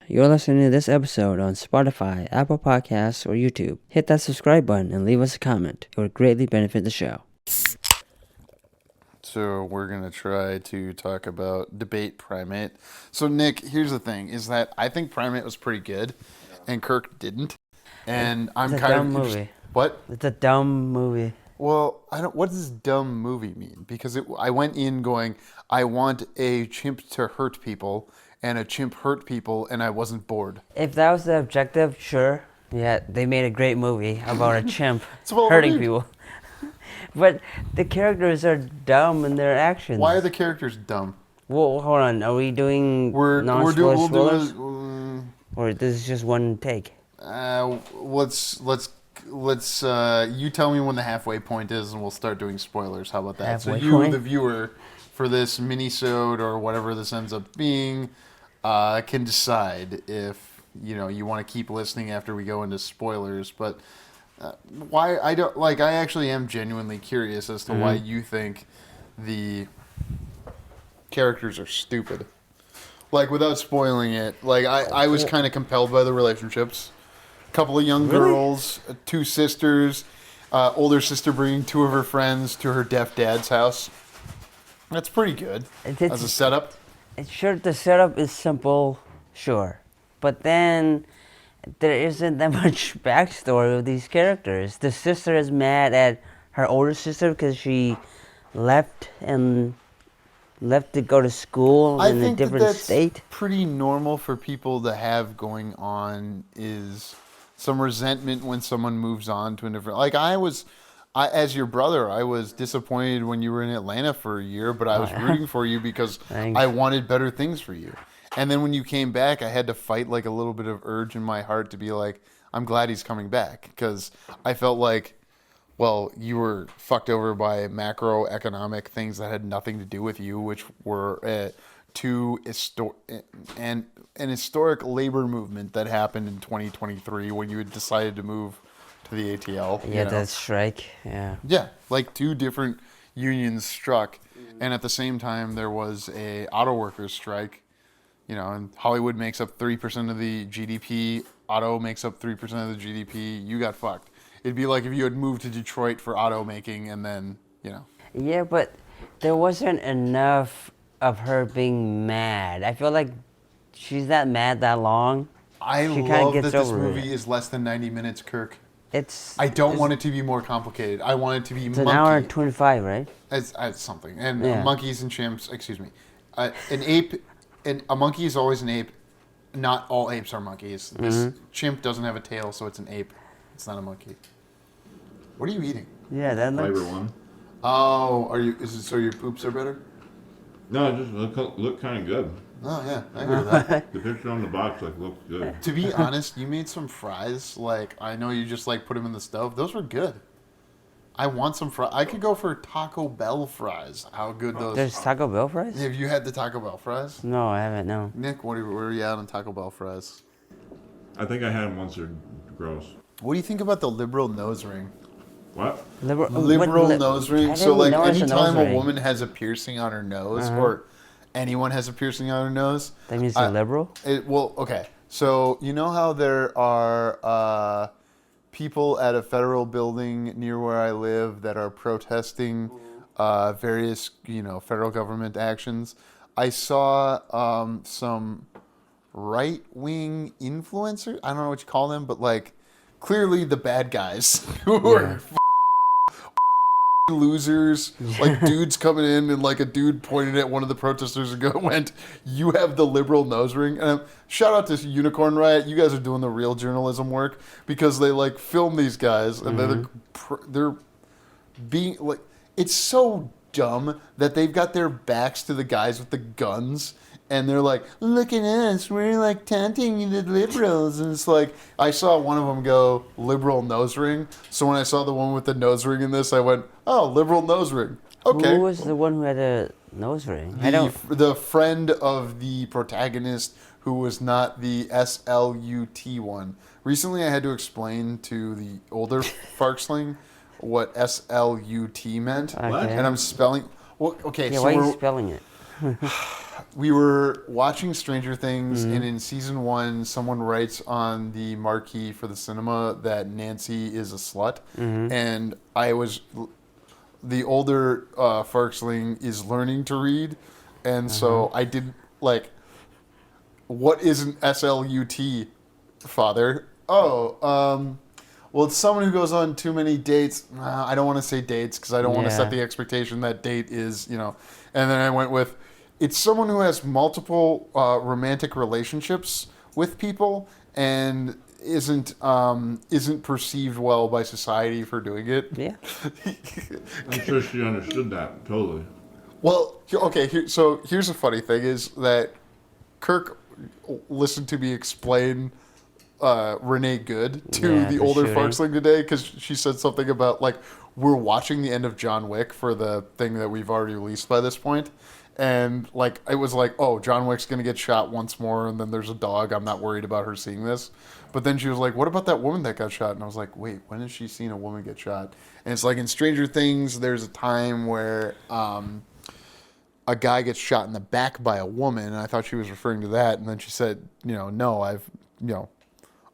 You're listening to this episode on Spotify, Apple Podcasts, or YouTube. Hit that subscribe button and leave us a comment. It would greatly benefit the show. So we're going to try to talk about debate Primate. So Nick, here's the thing, is that I think Primate was pretty good, and Kirk didn't. And I'm It's a kind dumb of... movie. What? It's a dumb movie. Well, what does dumb movie mean? Because I went in going, I want a chimp to hurt people, and a chimp hurt people, and I wasn't bored. If that was the objective, sure. Yeah, they made a great movie about a chimp well hurting read. people. But the characters are dumb in their actions. Why are the characters dumb? Well, hold on. Are we doing non-spoilers? Or this is just one take? Let's you tell me when the halfway point is, and we'll start doing spoilers. How about that? Halfway so you, point? the viewer, for this minisode or whatever this ends up being, can decide if you want to keep listening after we go into spoilers. But why I don't like? I actually am genuinely curious as to why you think the characters are stupid. Like, without spoiling it, like I was kind of compelled by the relationships. Couple of young girls, two sisters, older sister bringing two of her friends to her deaf dad's house. That's pretty good as a setup. Sure, the setup is simple, sure. But then there isn't that much backstory of these characters. The sister is mad at her older sister because she left to go to school in a different state. Pretty normal for people to have going on is some resentment when someone moves on to a different... Like, as your brother, I was disappointed when you were in Atlanta for a year, but I was rooting for you because I wanted better things for you. And then when you came back, I had to fight like a little bit of urge in my heart to be like, I'm glad he's coming back. Because I felt like, well, you were fucked over by macroeconomic things that had nothing to do with you, which were an historic labor movement that happened in 2023 when you had decided to move to the ATL. Yeah, that strike. Yeah, like two different unions struck, and at the same time there was a auto workers strike. And Hollywood makes up 3% of the GDP. Auto makes up 3% of the GDP. You got fucked. It'd be like if you had moved to Detroit for auto making, and then Yeah, but there wasn't enough of her being mad. I feel like she's not mad that long. I love that this movie is less than 90 minutes, Kirk. I don't want it to be more complicated. I want it to be It's an hour and 25, right? As something. And monkeys and chimps, excuse me. An ape, and a monkey is always an ape. Not all apes are monkeys. This chimp doesn't have a tail, so it's an ape. It's not a monkey. What are you eating? Yeah, that looks... Flavor one. Oh, is it so your poops are better? No, it just look kind of good. Oh, yeah, I hear that. The picture on the box looks good. To be honest, you made some fries. Like, I know you just put them in the stove. Those were good. I want some fries. I could go for Taco Bell fries. How good those... There's Taco Bell fries? Have you had the Taco Bell fries? No, I haven't, no. Nick, where are you at on Taco Bell fries? I think I had them once. They're gross. What do you think about the liberal nose ring? What? Liberal nose ring? So, anytime a woman has a piercing on her nose, or anyone has a piercing on her nose... That means they're liberal? Okay. So, you know how there are people at a federal building near where I live that are protesting various, federal government actions? I saw some right-wing influencers. I don't know what you call them, but, clearly the bad guys who are losers, dudes coming in, and a dude pointed at one of the protesters and went, "You have the liberal nose ring." And shout out to Unicorn Riot, you guys are doing the real journalism work, because they film these guys and they're being it's so dumb that they've got their backs to the guys with the guns. And they're like, "Look at us, we're taunting the liberals." And it's I saw one of them go, "Liberal nose ring." So when I saw the one with the nose ring in this, I went, "Oh, liberal nose ring. Okay." Who was the one who had a nose ring? The friend of the protagonist who was not the SLUT one. Recently I had to explain to the older Farxling what SLUT meant. Okay. And I'm spelling... Well, okay, yeah, so why are you spelling it? we were watching Stranger Things, and in season 1, someone writes on the marquee for the cinema that Nancy is a slut, and the older Farxling is learning to read, and so I did what is an SLUT, father? Oh, well, it's someone who goes on too many dates. I don't want to say dates because I don't want to set the expectation that date is, and then I went with, it's someone who has multiple romantic relationships with people and isn't perceived well by society for doing it. Yeah. I'm sure she understood that totally. Well, okay. Here's a funny thing: is that Kirk listened to me explain Renee Good to the older Farxling today because she said something about we're watching the end of John Wick for the thing that we've already released by this point. And it was oh, John Wick's gonna get shot once more, and then there's a dog. I'm not worried about her seeing this. But then she was like, "What about that woman that got shot?" And I was like, "Wait, when has she seen a woman get shot?" And it's in Stranger Things, there's a time where a guy gets shot in the back by a woman, and I thought she was referring to that. And then she said, "No,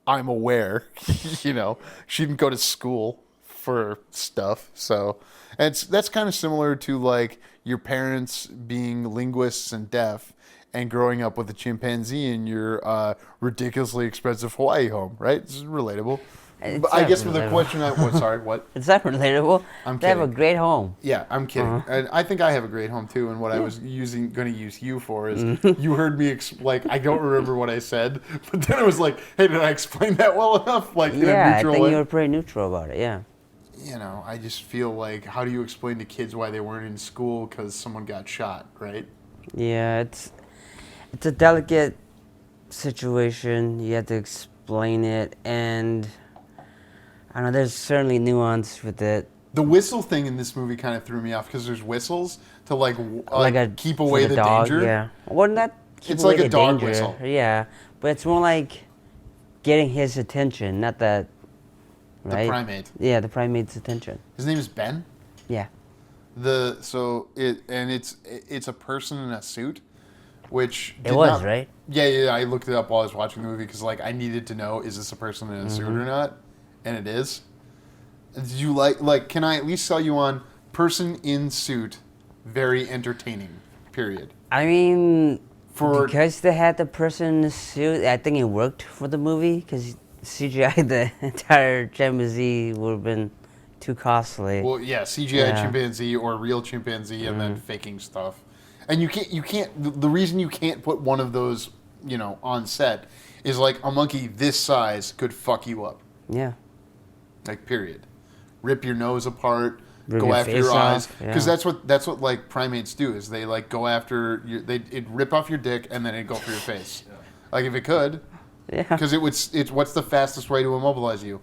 I'm aware." She didn't go to school for stuff, so that's kind of similar to your parents being linguists and deaf and growing up with a chimpanzee in your ridiculously expensive Hawaii home, right? This is relatable. But I guess with the question, sorry, what? It's not relatable. I'm They have a kidding. great home. Yeah, I'm kidding. And I think I have a great home too. And what I was going to use you for is you heard me I don't remember what I said, but then it was hey, did I explain that well enough? In a Yeah, I neutral think way. you were pretty neutral about it. Yeah. I just feel how do you explain to kids why they weren't in school because someone got shot, right? Yeah, it's a delicate situation. You have to explain it, and I don't know. There's certainly nuance with it. The whistle thing in this movie kind of threw me off because there's whistles to keep for away the dog, danger. Yeah. Well, not keep It's away like a the dog danger. whistle. Yeah, but it's more like getting his attention, not that. Right? The primate. Yeah, the primate's attention. His name is Ben. Yeah. It's a person in a suit, which It was, right? Yeah. I looked it up while I was watching the movie because I needed to know, is this a person in a suit or not, and it is. Did you can I at least sell you on person in suit? Very entertaining. Period. I mean, For because they had the person in the suit, I think it worked for the movie because CGI the entire chimpanzee would have been too costly. well, yeah, CGI chimpanzee or real chimpanzee, and then faking stuff. And you can't. The reason you can't put one of those, on set, is a monkey this size could fuck you up. Yeah. Period. Rip your nose apart. Rip go your after face your eyes off, because yeah. that's what primates do is they go after it'd rip off your dick and then it'd go for your face. If it could. Yeah. Because it's what's the fastest way to immobilize you?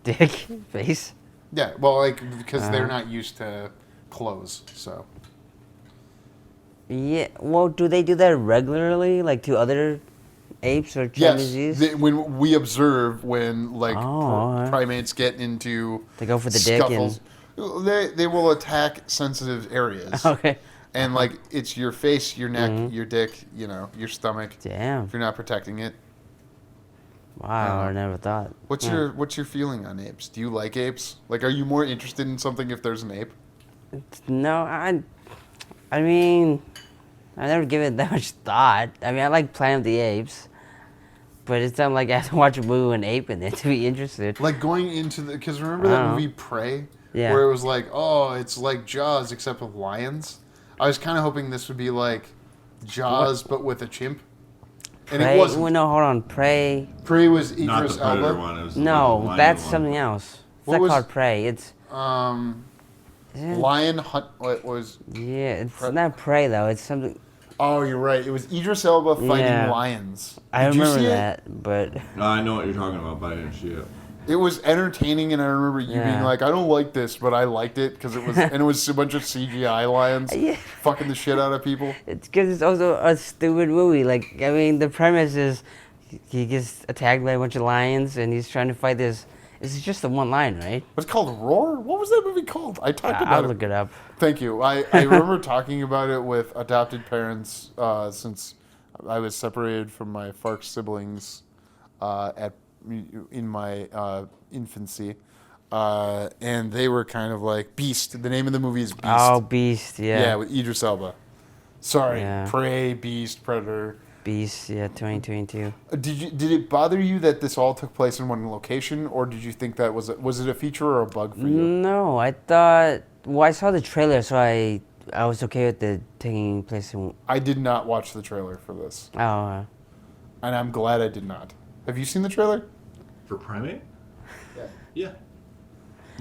Dick, face. Yeah, well, because they're not used to clothes, so. Yeah. Well, do they do that regularly, to other apes or chimpanzees? Yes, when we observe when alright. primates get into They go for the dick scuffles, they will attack sensitive areas. Okay. And it's your face, your neck, your dick, your stomach. Damn. If you're not protecting it. Wow, I never thought. What's your feeling on apes? Do you like apes? Are you more interested in something if there's an ape? No, I mean, I never give it that much thought. I mean, I like Planet of the Apes, but it's not like I have to watch a movie with an ape in it to be interested. Going into because remember that I don't movie Prey? Yeah. Where it was it's like Jaws except with lions. I was kind of hoping this would be like Jaws but with a chimp. And Prey? it wasn't. Well, no, hold on. Prey? Prey was Not Idris the Predator Elba. one. It was No, the lion that's one. something else. It's What not was- called Prey. It's isn't it- Lion Hunt. What was? Yeah, it's not Prey though. It's something. Oh, you're right. It was Idris Elba fighting Yeah. lions. I Did you remember see it? that, but No, I know what you're talking about, but I didn't see it. It was entertaining, and I remember you being Yeah. like, "I don't like this," but I liked it because it was, and it was a bunch of CGI lions Yeah. fucking the shit out of people. it's because it's also a stupid movie. The premise is he gets attacked by a bunch of lions, and he's trying to fight this It's just the one line, right? What's it called? Roar? What was that movie called? I talked about I'll it. look it up. Thank you. I remember talking about it with adopted parents since I was separated from my Farx siblings in my infancy. And they were kind of like Beast. The name of the movie is Beast. Oh, Beast, yeah. Yeah, with Idris Elba. Sorry, Yeah. Prey, Beast, Predator. Beast, yeah, 2022. Did it bother you that this all took place in one location, or did you think that was it a feature or a bug for you? No, I thought. Well, I saw the trailer, so I was okay with it taking place in. I did not watch the trailer for this, Oh, and I'm glad I did not. Have you seen the trailer? For Primate? Yeah.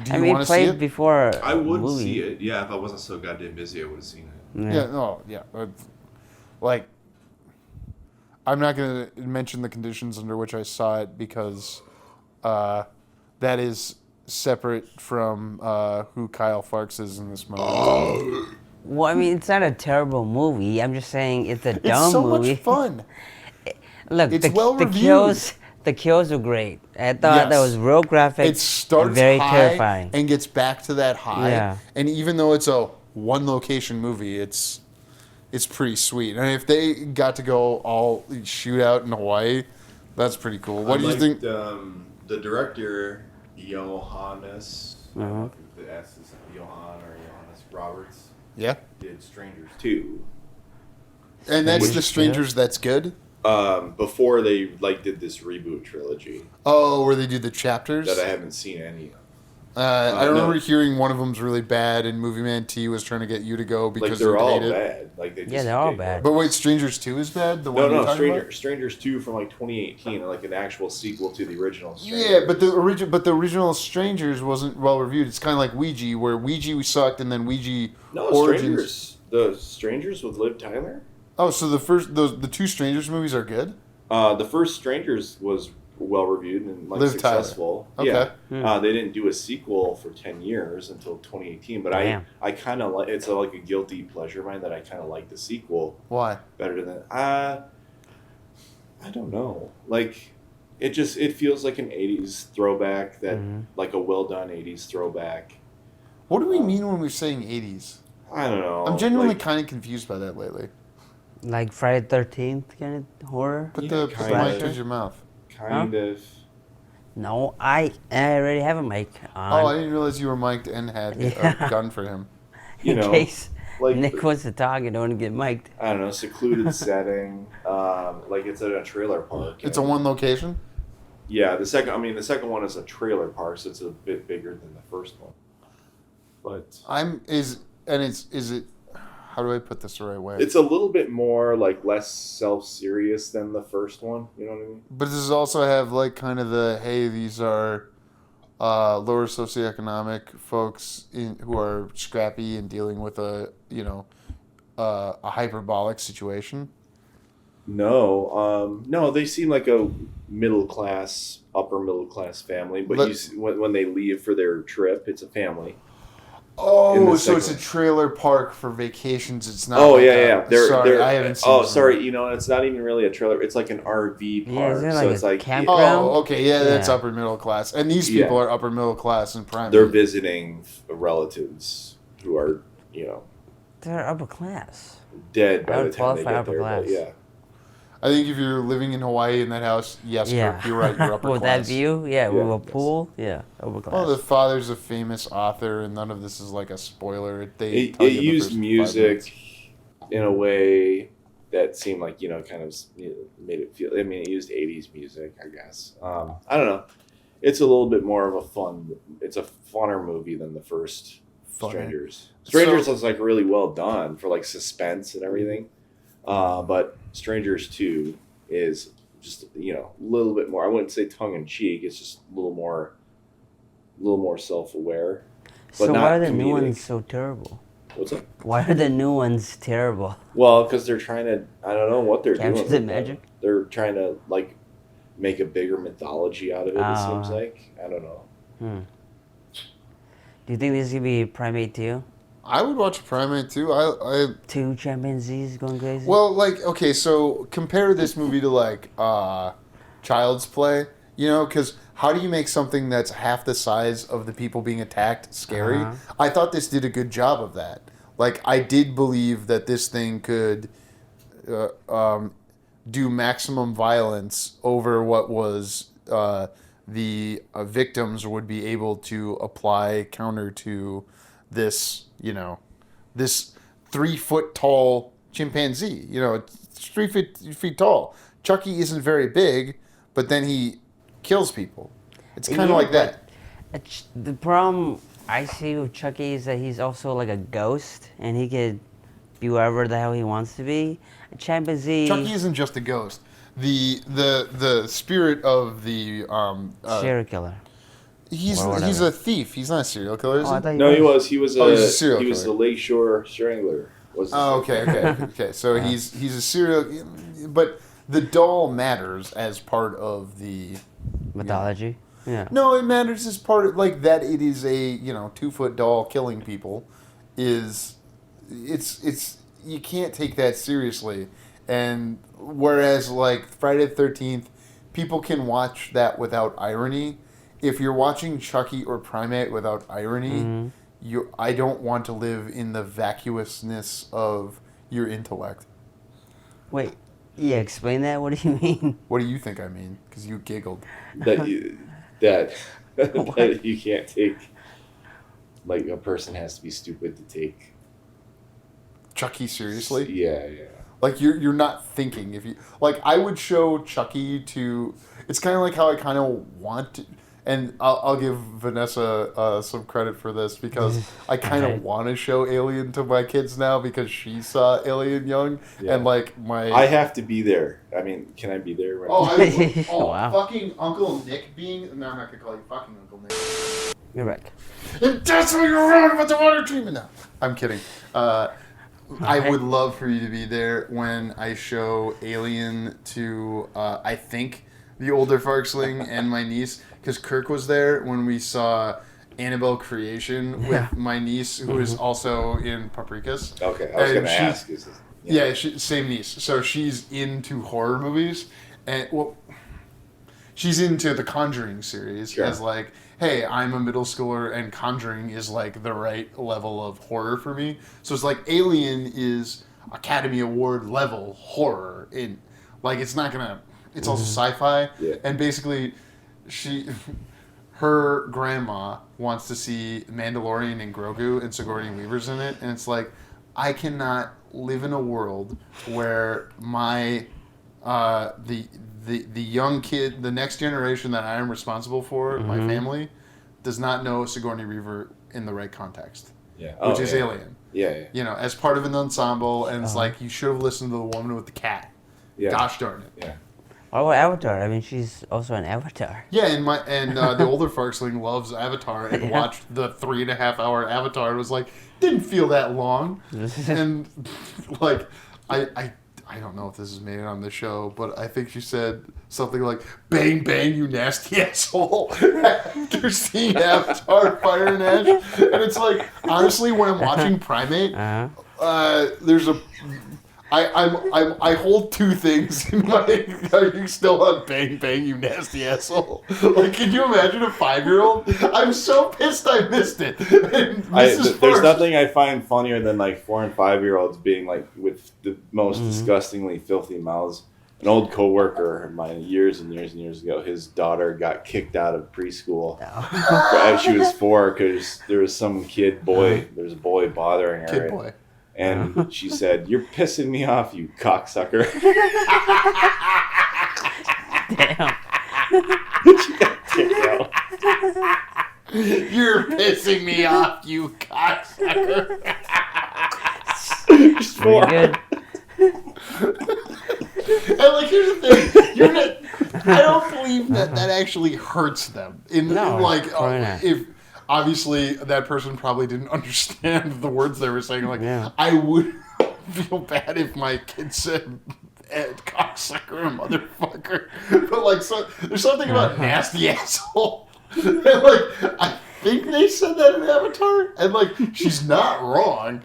Do I you mean, want it to see played it? before. I would movie. see it. Yeah, if I wasn't so goddamn busy, I would have seen it. Yeah. No. Yeah. Like, I'm not going to mention the conditions under which I saw it because that is separate from who Kyle Farx is in this movie. Well, I mean, it's not a terrible movie. I'm just saying it's a dumb It's so movie. much fun. Look, It's the well-reviewed. kills were great. I thought that Yes. was real graphic. It starts and very high terrifying. and gets back to that high. Yeah. And even though it's a one location movie, it's pretty sweet. And if they got to go all shoot out in Hawaii, that's pretty cool. What do you think? The director, Johannes, I don't Uh-huh. know if the S is Johan or Johannes Roberts, Yeah. did Strangers 2. And that's Which- The Strangers That's Good? Before they did this reboot trilogy Oh, where they do the chapters? that I haven't seen any of. I remember no. hearing one of them's really bad, and Movie Man T was trying to get you to go because They're you all hate it. bad. Like they Yeah, just they're all get- bad. But wait, Strangers 2 is bad? The one you're No, talking about? Strangers 2 from 2018, like an actual sequel to the original. Strangers. Yeah, but the original Strangers wasn't well reviewed. It's kind of like Ouija, where Ouija sucked, and then Ouija no Origins. The Strangers with Liv Tyler. Oh, so the two Strangers movies are good? The first Strangers was well reviewed and Liv Tyler. successful. Okay. Yeah. They didn't do a sequel for 10 years until 2018, but Damn. I kind of like it's like a guilty pleasure of mine that I kind of like the sequel Why? better than I don't know. Like it feels like an 80s throwback that like a well done 80s throwback. What do we mean when we're saying 80s? I don't know. I'm genuinely like, kind of confused by that lately. Like Friday 13th kind of horror? Put Yeah, the kinda. mic towards your mouth. kind of. No, I already have a mic on. Oh, I didn't realize you were mic'd and had Yeah. a gun for him. You in know, case like Nick wants to talk and don't want to get mic'd. I don't know, secluded setting. Like it's at a trailer park. It's a one location? Yeah, the second one is a trailer park, so it's a bit bigger than the first one. But Is it, how do I put this the right way? it's a little bit more like less self-serious than the first one. You know what I mean? But does it also have like kind of the, hey, these are lower socioeconomic folks who are scrappy and dealing with a hyperbolic situation? No, they seem like a upper middle class family. But when they leave for their trip, it's a family. Oh, so it's a trailer park for vacations. It's not. Oh like yeah. Sorry, I haven't seen. Oh, this sorry. movie. It's not even really a trailer. It's like an RV Yeah, park. is it So like it's a like campground? Oh, okay, yeah, that's Yeah. upper middle class, and these people are upper middle class and prime. they're visiting relatives who are They're upper class. dead I by the would time they qualify get upper there. But class. yeah. I think if you're living in Hawaii in that house, yes, Yeah. Kirk, you're right. You're upper With class. that view, yeah, Yeah, with a yes. pool, yeah, upper class. Well, the father's a famous author, and none of this is like a spoiler. They It tell you the used first 5 music minutes. in a way that seemed like kind of made it feel. I mean, it used '80s music, I guess. I don't know. It's a little bit more of a fun. It's a funner movie than the first Funner. Strangers. Strangers was like really well done for like suspense and everything, but Strangers 2 is just a little bit more. I wouldn't say tongue in cheek. It's just a little more self-aware. So not why are the new comedic. ones so terrible? What's up? Why are the new ones terrible? Well, because they're trying to. I don't know what they're Capture doing. the with them. magic? They're trying to make a bigger mythology out of it. It Ah. seems like. I don't know. Do you think this is gonna be Primate 2? I would watch Primate too. 2 chimpanzees going crazy? Well, okay, so compare this movie to Child's Play. You know, because how do you make something that's half the size of the people being attacked scary? I thought this did a good job of that. Like, I did believe that this thing could do maximum violence over what was the victims would be able to apply counter to this, this 3 foot tall chimpanzee. It's 3 feet tall. Chucky isn't very big, but then he kills people. It's kind of like that. The problem I see with Chucky is that he's also like a ghost, and he could be wherever the hell he wants to be. A chimpanzee. Chucky isn't just a ghost. The spirit of the serial killer. He's a thief. He's not a serial killer, is he? No, he was. He was he's a serial He was killer. the Lakeshore Strangler. Okay. So he's a serial, but the doll matters as part of the Mythology. Yeah. No, it matters as part of like that. It is a 2-foot doll killing people. It's you can't take that seriously, and whereas like Friday the 13th, people can watch that without irony. If you're watching Chucky or Primate without irony, I don't want to live in the vacuousness of your intellect. Wait. Yeah, explain that. What do you mean? What do you think I mean? Because you giggled. That you can't take. Like, a person has to be stupid to take Chucky seriously? Yeah. Like you're not thinking. If you like, I would show Chucky to. It's kind of like how I kind of want to, and I'll give Vanessa some credit for this because I kind of want to show Alien to my kids now because she saw Alien young, and like I have to be there. I mean, can I be there? Wow. Fucking Uncle Nick being. No, I'm not gonna call you fucking Uncle Nick. You're right. And that's what you're wrong about the water treatment now. I'm kidding. I would love for you to be there when I show Alien to, I think, the older Farxling and my niece. Because Kirk was there when we saw Annabelle Creation with my niece, who is also in Paprikas. Okay, I was going to ask. Same niece. So she's into horror movies. And, well, she's into the Conjuring series as like, hey, I'm a middle schooler and Conjuring is like the right level of horror for me. So it's like Alien is Academy Award level horror. It's not gonna. It's also sci-fi, and basically, her grandma wants to see Mandalorian and Grogu and Sigourney Weaver's in it, and it's like, I cannot live in a world where my the young kid, the next generation that I am responsible for, my family, does not know Sigourney Weaver in the right context. Which is Alien. Yeah. As part of an ensemble, and it's like, you should have listened to the woman with the cat. Gosh darn it. Yeah. What about Avatar? I mean, she's also an Avatar. Yeah, and the older Farxling loves Avatar and watched the 3.5 hour Avatar and was like, didn't feel that long. And like, I don't know if this is made it on the show, but I think she said something like, bang, bang, you nasty asshole, after seeing Avatar Fire and Ash. And it's like, honestly, when I'm watching Primate, there's a... I hold two things in my. Are you still on bang bang, you nasty asshole? Like, can you imagine a 5-year-old? I'm so pissed I missed it. There's nothing I find funnier than like 4 and 5-year-olds being like with the most disgustingly filthy mouths. An old coworker of mine, years and years and years ago, his daughter got kicked out of preschool as she was 4 because there was some boy. There was a boy bothering her. Kid boy. And she said, "You're pissing me off, you cocksucker." Damn. She got kicked out. You're pissing me off, you cocksucker. She's 4. Good. And like, here's the thing: I don't believe that actually hurts them. If obviously that person probably didn't understand the words they were saying. Like, I would feel bad if my kid said cocksucker or motherfucker, but like, so there's something about nasty asshole. And like, I think they said that in Avatar, and like, she's not wrong.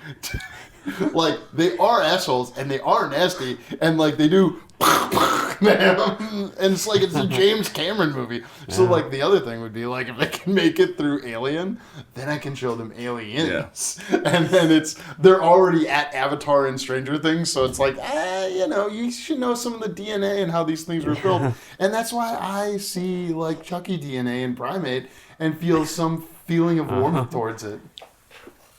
Like, they are assholes and they are nasty, and like, they do And it's like it's a James Cameron movie. So like the other thing would be like if they can make it through Alien, then I can show them Aliens. Yeah. And then they're already at Avatar and Stranger Things, so it's like you should know some of the DNA and how these things were built. And that's why I see like Chucky DNA in Primate and feel some feeling of warmth towards it.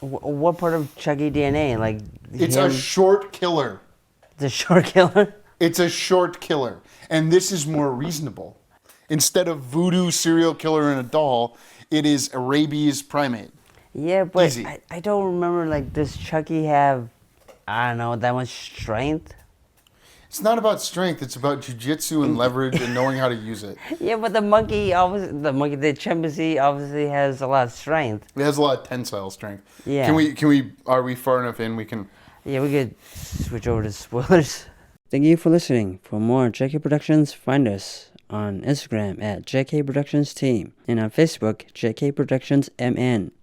What part of Chucky DNA? Like it's a short killer. It's a short killer? It's a short killer. And this is more reasonable. Instead of voodoo serial killer in a doll, it is a rabies primate. Yeah, but I don't remember, like, does Chucky have, I don't know, that much strength? It's not about strength. It's about jujitsu and leverage and knowing how to use it. Yeah, but the chimpanzee obviously has a lot of strength. It has a lot of tensile strength. Yeah. Are we far enough in? We can... Yeah, we could switch over to spoilers. Thank you for listening. For more JK Productions, find us on Instagram at JK Productions Team and on Facebook, JK Productions MN.